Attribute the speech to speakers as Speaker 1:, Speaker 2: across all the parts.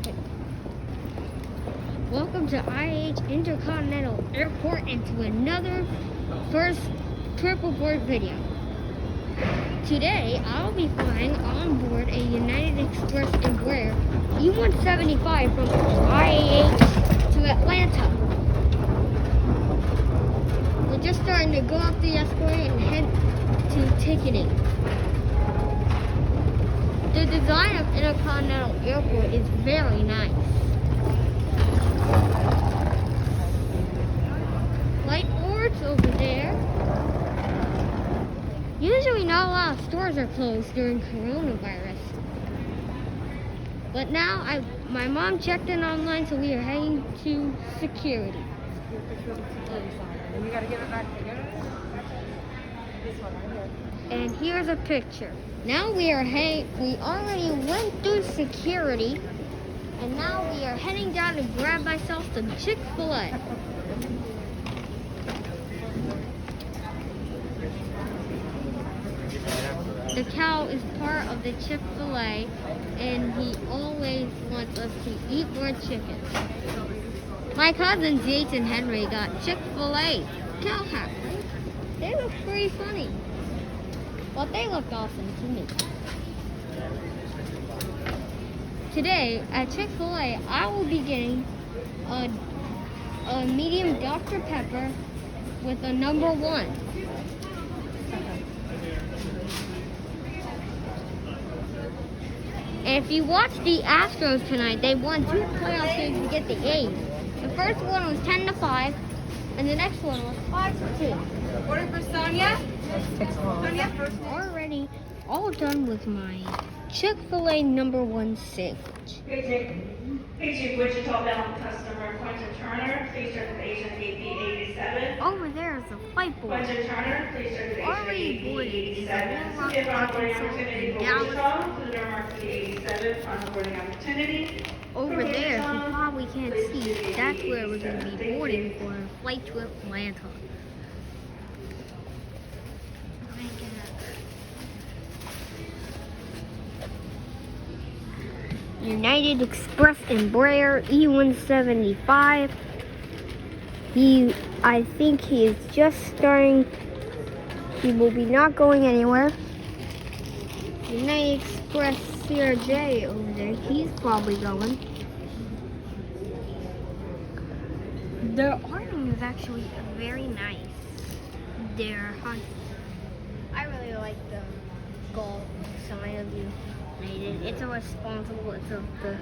Speaker 1: Okay. Welcome to IAH Intercontinental Airport and to another first triple board video. Today, I'll be flying on board a United Express Embraer E175 from IAH to Atlanta. We're just starting to go up the escalator and head to ticketing. The design of Intercontinental Airport is very nice. Light boards over there. Usually not a lot of stores are closed during coronavirus. But now my mom checked in online, so we are heading to security.
Speaker 2: And you gotta give it back together. This one right here.
Speaker 1: And here's a picture. Now we already went through security, and now we are heading down to grab myself some Chick-fil-A. The cow is part of the Chick-fil-A, and he always wants us to eat more chicken. My cousins Yates and Henry got Chick-fil-A cow hats. They look pretty funny. But they look awesome to me. Today at Chick-fil-A, I will be getting a medium Dr. Pepper with a number 1. And if you watch the Astros tonight, they won 2 playoff games to get the A's. The first one was 10-5, and the next one was 5-2.
Speaker 2: Order for Sonia.
Speaker 1: Already all done with my Chick-fil-A number 1 sandwich.
Speaker 3: Paging Wichita bound customer Quentin Turner, please check with agent AP87.
Speaker 1: Over there is a flight board.
Speaker 3: Quentin Turner, please check with
Speaker 1: Already
Speaker 3: agent
Speaker 1: boarded is a
Speaker 3: AP87.
Speaker 1: Warlock,
Speaker 3: If on boarding
Speaker 1: Arkansas,
Speaker 3: opportunity
Speaker 1: and
Speaker 3: for
Speaker 1: Dallas.
Speaker 3: Wichita, to the door marked for the 87 on boarding opportunity.
Speaker 1: Over there, if you probably can't see, that's where we're going to be boarding for a flight to Atlanta. United Express Embraer E175. I think he is just starting. He will be not going anywhere. United Express CRJ over there. He's probably going. Their awning is actually very nice. I really like the gold sign of United. It's a responsible. It's of the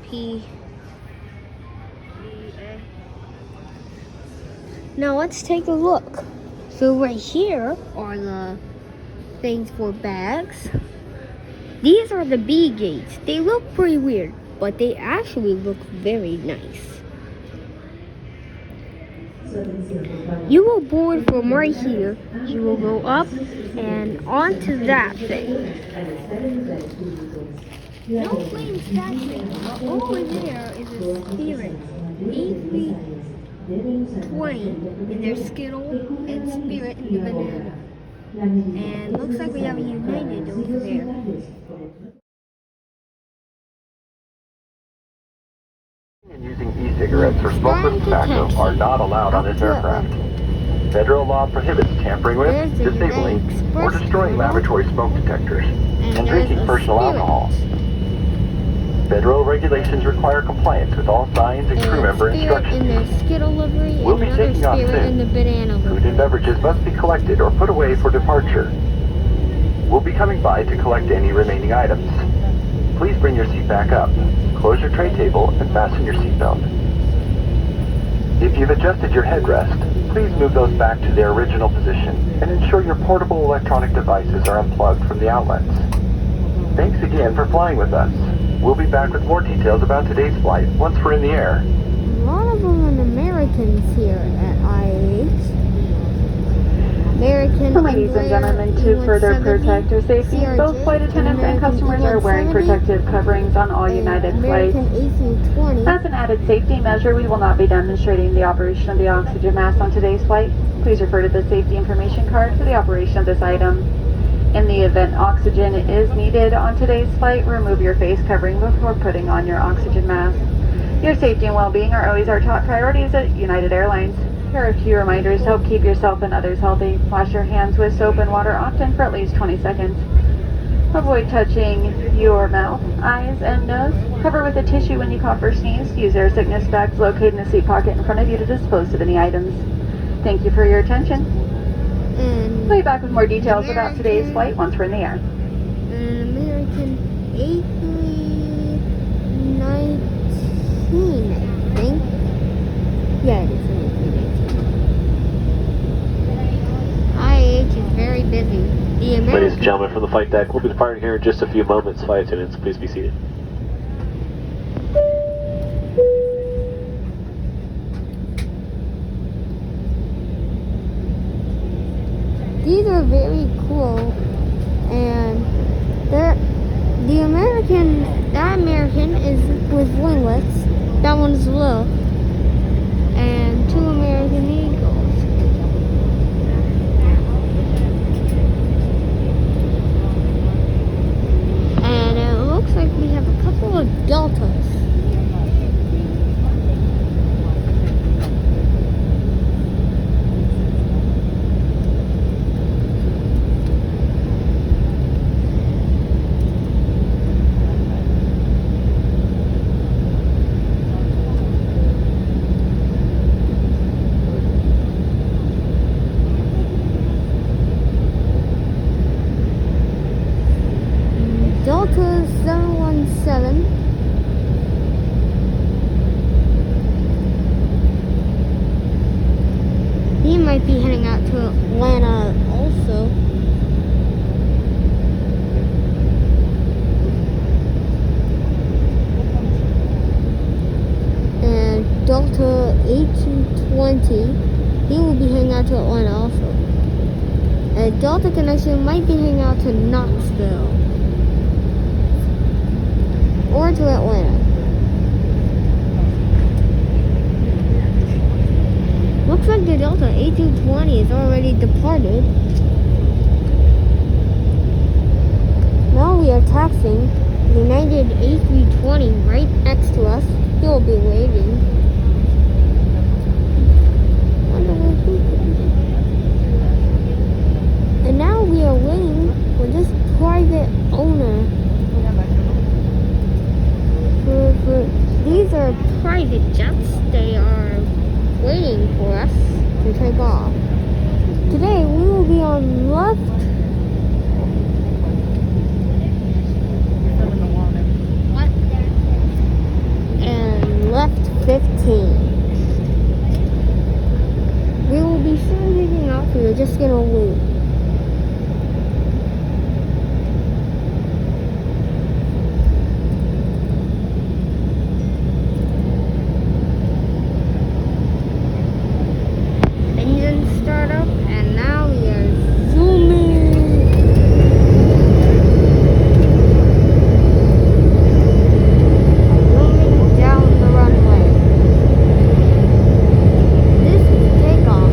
Speaker 1: PEA. Now let's take a look. So right here are the things for bags. These are the B gates. They look pretty weird, but they actually look very nice. You will board from right here. You will go up and onto that thing. No planes taxiing, but over there is a Spirit A320 in their Skittle and Spirit in the banana. And looks like we have a United over there.
Speaker 4: And using e-cigarettes or smokeless tobacco are not allowed on this aircraft. Federal law prohibits tampering with, disabling, or destroying laboratory smoke detectors, and drinking personal alcohol. Federal regulations require compliance with all signs and crew member instructions. We'll be taking off soon. Food and beverages must be collected or put away for departure. We'll be coming by to collect any remaining items. Please bring your seat back up, close your tray table, and fasten your seatbelt. If you've adjusted your headrest, please move those back to their original position and ensure your portable electronic devices are unplugged from the outlets. Thanks again for flying with us. We'll be back with more details about today's flight once we're in the air.
Speaker 1: A lot of them are Americans here at IAH.
Speaker 5: Ladies and gentlemen, to further protect your safety, both flight attendants and customers are wearing protective coverings on all United flights. As an added safety measure, we will not be demonstrating the operation of the oxygen mask on today's flight. Please refer to the safety information card for the operation of this item. In the event oxygen is needed on today's flight, remove your face covering before putting on your oxygen mask. Your safety and well-being are always our top priorities at United Airlines. Here are a few reminders to help keep yourself and others healthy. Wash your hands with soap and water often for at least 20 seconds. Avoid touching your mouth, eyes, and nose. Cover with a tissue when you cough or sneeze. Use air sickness bags located in the seat pocket in front of you to dispose of any items. Thank you for your attention. We'll be back with more details about today's flight once we're in the air.
Speaker 1: An American A319, I think. Yeah, it is an A319. IAH is very busy. The American...
Speaker 6: Ladies and gentlemen, from the flight deck, we'll be departing here in just a few moments. Flight attendants, please be seated.
Speaker 1: These are very cool, and that American is with winglets. That one's blue, and 2 American Eagles. And it looks like we have a couple of Deltas. Delta 717. He might be heading out to Atlanta also. And Delta 1820, he will be heading out to Atlanta also. And Delta Connection might be heading out to Knoxville. Or to Atlanta. Looks like the Delta A220 is already departed. Now we are taxiing the United A320 right next to us. He will be waiting. Wonder where he is. And now we are waiting for this private owner. These are private jets. They are waiting for us to take off. Today we will be on left. What? And left 15. We will be soon taking off. We're just gonna wait. Start up, and now we are zooming. Zooming down the runway. This is takeoff.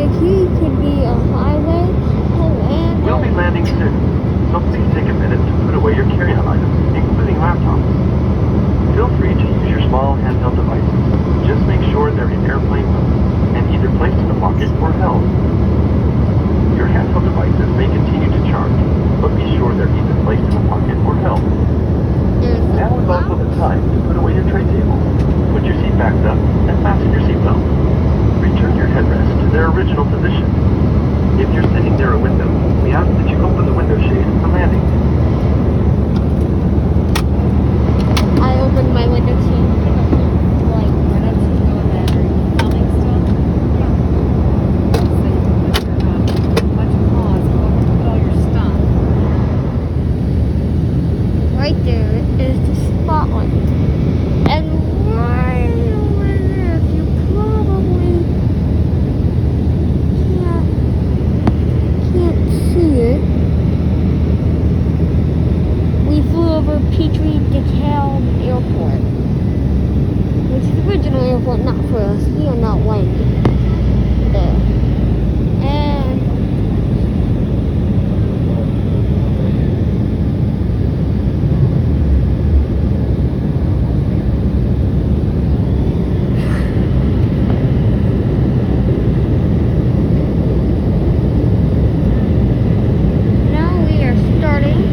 Speaker 1: like he could be a highway, a land.
Speaker 4: We'll be landing soon, so please take a minute to put away your carry-on items, including laptops. Feel free to use your small handheld devices. Just make sure they're in airplane mode and either placed in a pocket or held. Your handheld devices may continue to charge, but be sure they're either placed in a pocket or held. Now is also the time to put away your tray table. Put your seat backs up and fasten your seatbelt. Return your headrest to their original position. If you're sitting near a window, we ask that you open the window shade for landing.
Speaker 1: I opened my window too.
Speaker 2: Like, why don't you go in there? Are you filming still? So you can put your bunch of paws, go over and put all your stuff.
Speaker 1: Right there is the spotlight. And right over there, you probably can't see it. We flew over Petrie DeKalb Airport, which is the original airport, not for us. We are not landing there. And now we are starting.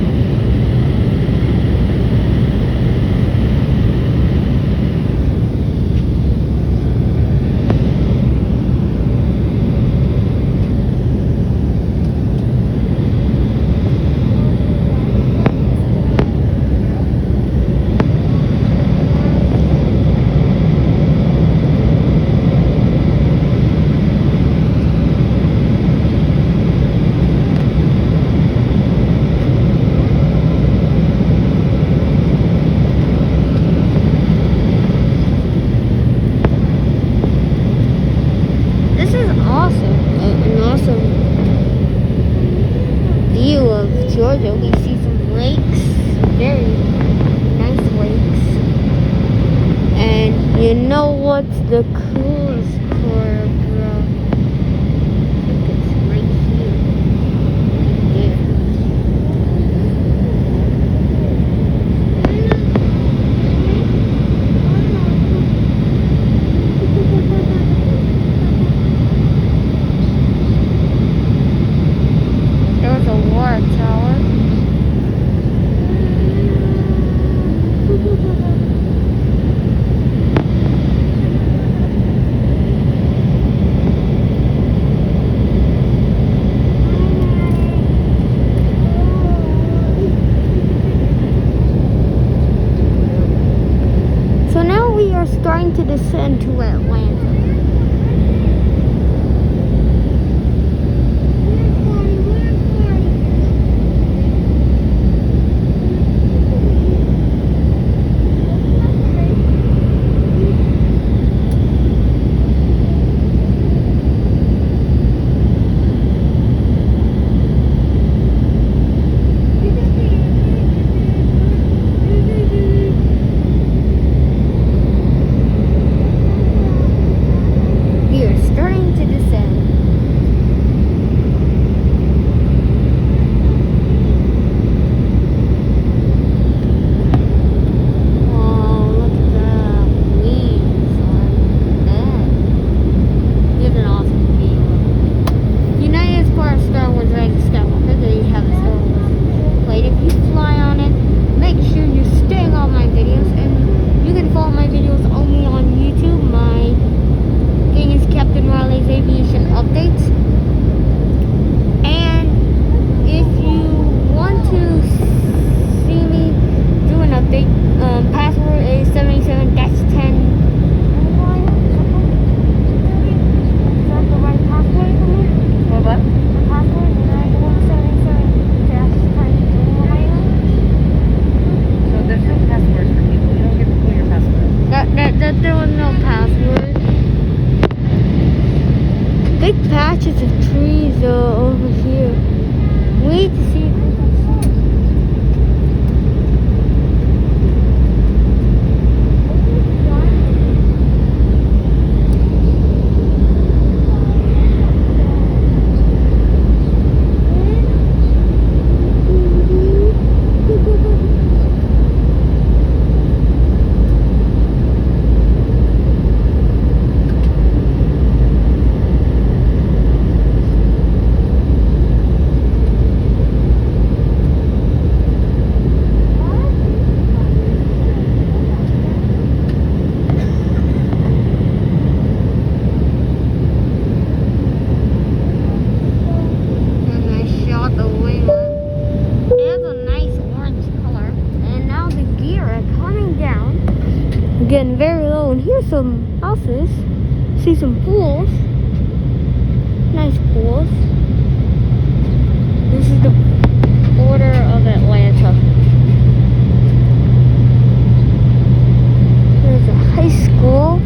Speaker 1: This is awesome. An awesome view of Georgia. We see some lakes, very nice lakes. And you know what's the coolest part, bro? I think it's right here. There's a water tower. So now we are starting to descend to Atlanta. We are starting to descend. Oh, look at that. Wings on that. It's an awesome view. United is part of Star Wars Rise of Skywalker. They have a Star Wars plate. If you fly on it, make sure you're staying on my videos. And you can follow my videos only on YouTube. My thing is Captain Riley's Aviation Updates. And if you want to see me do an update, password is 77-10. Is that the right password for me?
Speaker 2: What?
Speaker 1: The password is 77-10.
Speaker 2: So there's no password for people. You don't get to pull your password.
Speaker 1: There was no password. Big patches of trees over here. Wait to see. some houses, see some pools, nice pools. This is the border of Atlanta. There's a high school.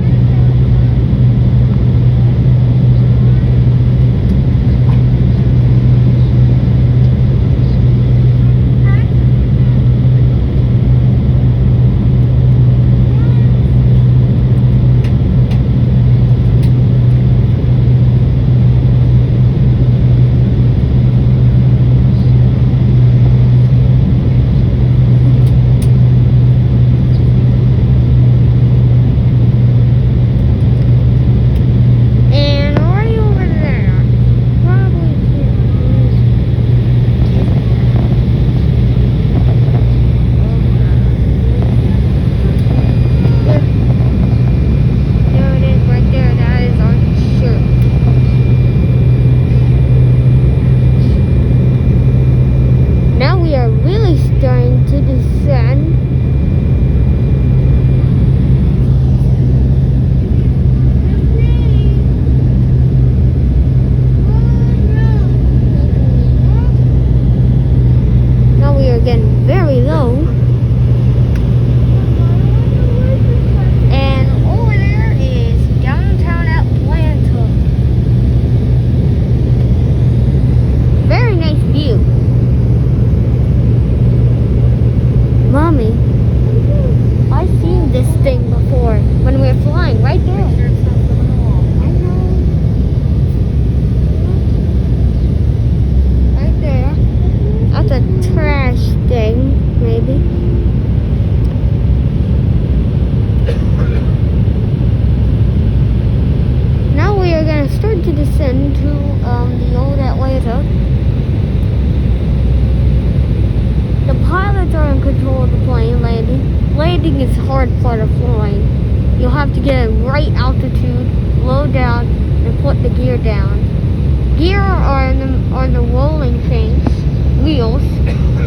Speaker 1: Landing is the hard part of flying. You'll have to get a right altitude, slow down, and put the gear down. Gear are the rolling things, wheels,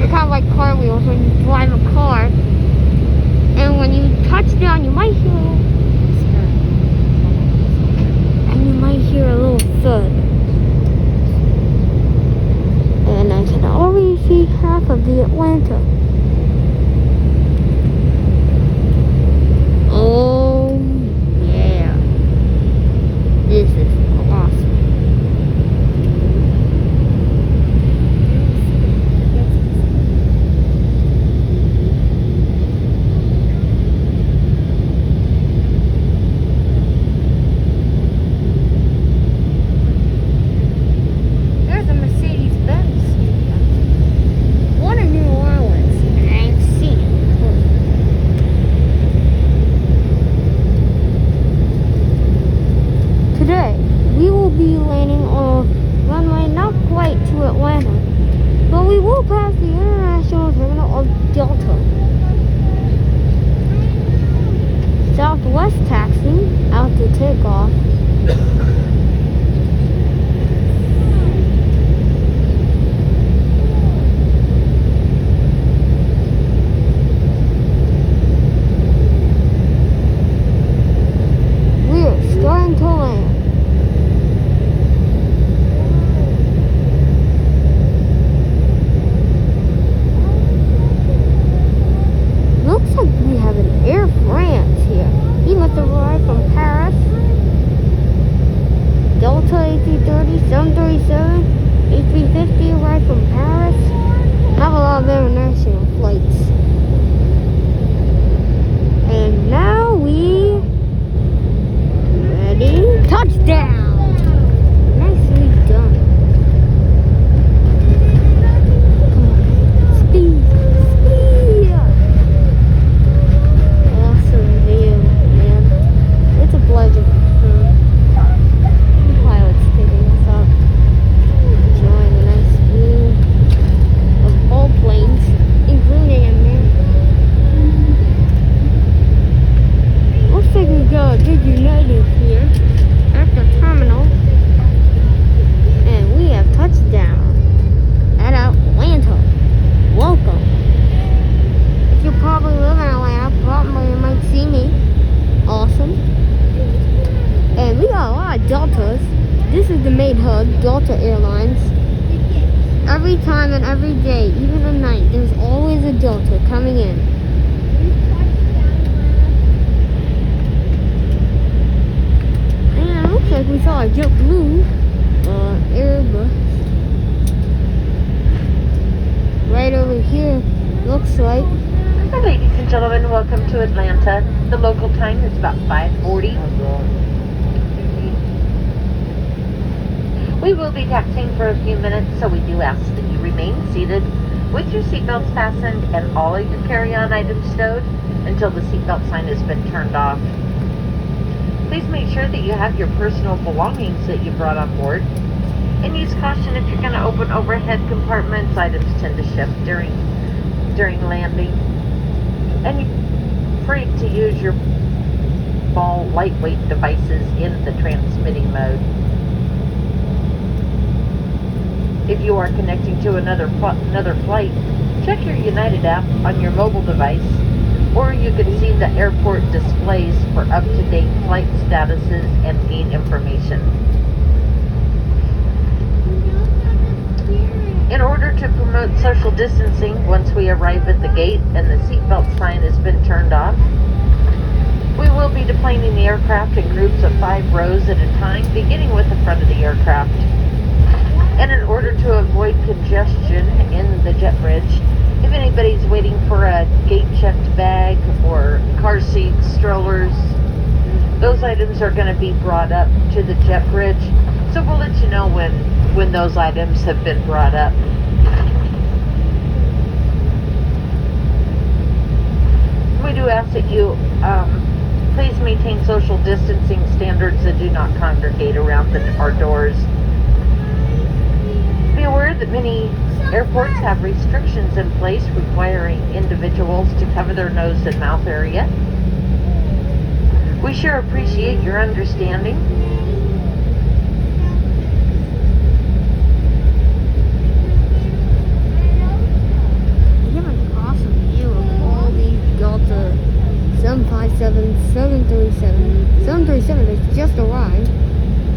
Speaker 1: kind of like car wheels when you drive a car. And when you touch down, you might hear a little thud. And I can already see half of the Atlanta. Oh, yeah. This is awesome. There's a Mercedes-Benz studio. One in New Orleans. I've seen it before. Today, we will be landing on a runway not quite to Atlanta, but we will pass the International Terminal of Delta. Southwest taxiing out to takeoff. We are starting to land. Looks like we have an Air France here. He must have arrived from Paris. Delta A330, 737, A350 arrived from Paris. Have a lot of international flights. And now we ready? Touchdown! Nicely done. Come on. Speed. Awesome view, man. It's a pleasure. The pilot's picking us up. Enjoying the nice view of all planes, including America. Looks like we got a big United here at the terminal. main hub, Delta Airlines. Every time and every day, even at night, there's always a Delta coming in. And it looks like we saw a JetBlue Airbus right over here. Looks like.
Speaker 7: Ladies and gentlemen, welcome to Atlanta. The local time is about 5:40. We will be taxiing for a few minutes, so we do ask that you remain seated with your seatbelts fastened and all of your carry-on items stowed until the seatbelt sign has been turned off. Please make sure that you have your personal belongings that you brought on board, and use caution if you're going to open overhead compartments. Items tend to shift during landing, and you're free to use your small, lightweight devices in the transmitting mode. If you are connecting to another flight, check your United app on your mobile device, or you can see the airport displays for up-to-date flight statuses and gate information. In order to promote social distancing, once we arrive at the gate and the seatbelt sign has been turned off, we will be deplaning the aircraft in groups of 5 rows at a time, beginning with the front of the aircraft. And in order to avoid congestion in the jet bridge, if anybody's waiting for a gate-checked bag or car seats, strollers, those items are going to be brought up to the jet bridge. So we'll let you know when those items have been brought up. We do ask that you please maintain social distancing standards and do not congregate around our doors. Be aware that many airports have restrictions in place requiring individuals to cover their nose and mouth area. We sure appreciate your understanding.
Speaker 1: You have an awesome view of all these Delta 757, 737, 737 that's just arrived,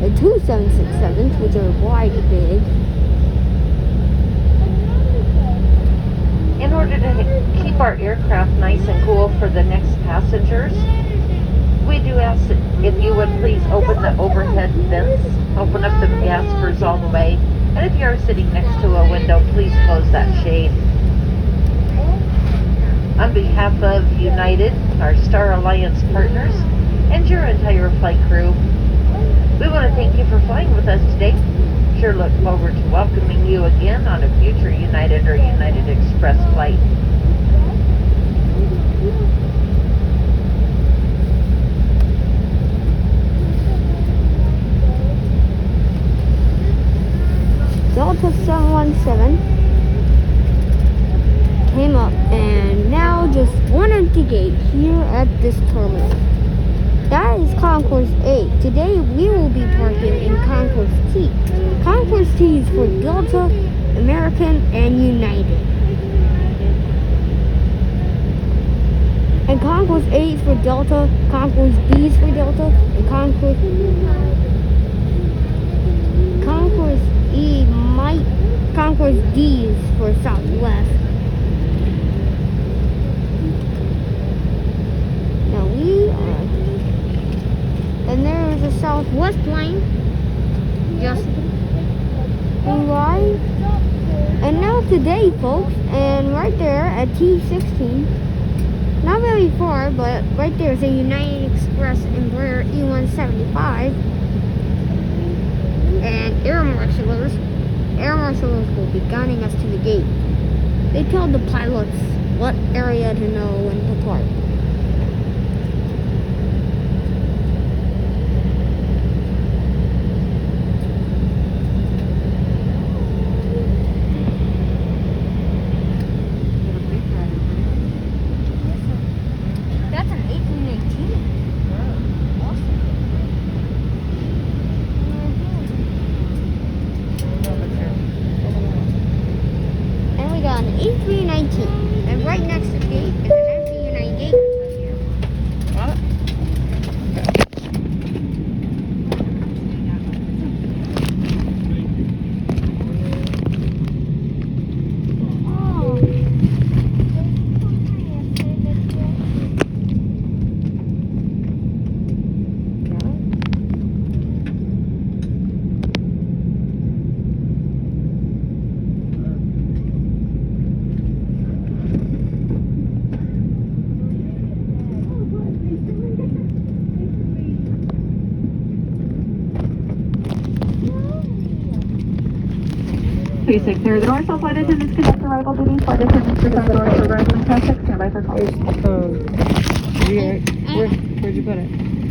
Speaker 1: the 2 767s, which are wide and big.
Speaker 7: In order to keep our aircraft nice and cool for the next passengers, we do ask that if you would please open the overhead vents, open up the gaspers all the way, and if you are sitting next to a window, please close that shade. On behalf of United, our Star Alliance partners, and your entire flight crew, we want to thank you for flying with us today. Sure look forward to welcoming you again on a future United or United Express flight.
Speaker 1: Delta 717 came up and now just one empty gate here at this terminal. That is Concourse 8. Today we will be parking in Concourse T. Concourse T is for Delta, American, and United. And Concourse 8 is for Delta, Concourse B is for Delta, and Concourse D is for Southwest. Now we are, and there is a Southwest plane just arrived. And now today, folks, and right there at T16, not very far, but right there is a United Express Embraer E175, and air marshals will be guiding us to the gate. They tell the pilots what area to know when to park. That's an 1818. Awesome. And we got an A319. And right next to the gate is an empty United gate right here.
Speaker 5: Please take clear the doors. All flight attendants conduct arrival duties. Flight attendants return the doors for arrival and traffic. Stand by for call.
Speaker 2: Where'd you put it?